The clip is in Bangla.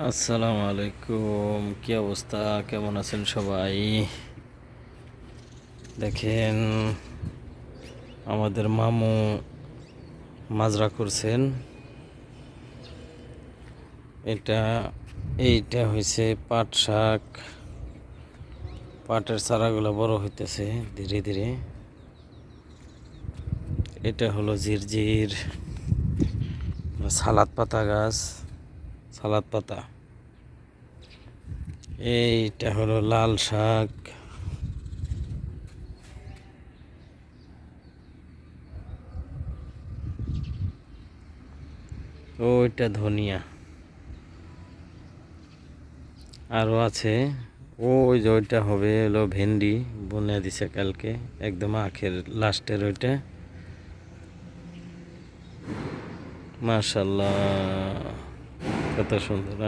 আসসালামু আলাইকুম, কি অবস্থা? কেমন আছেন সবাই? দেখেন, আমাদের মামু মাজরা করছেন। এইটা হয়েছে পাট শাক। পাটের চারাগুলো বড় হইতেছে ধীরে ধীরে। এটা হলো ঝিরঝির সালাদ পাতা গাছ, সালাদ পাতা। এইটা হলো লাল শাক। ওইটা ধনিয়া। আরও আছে। ওই যে ওইটা হবে হলো ভেন্ডি, বুনে দিছে কালকে, একদম আখের লাস্টের ওইটা। মাশাল্লাহ, কত সুন্দর।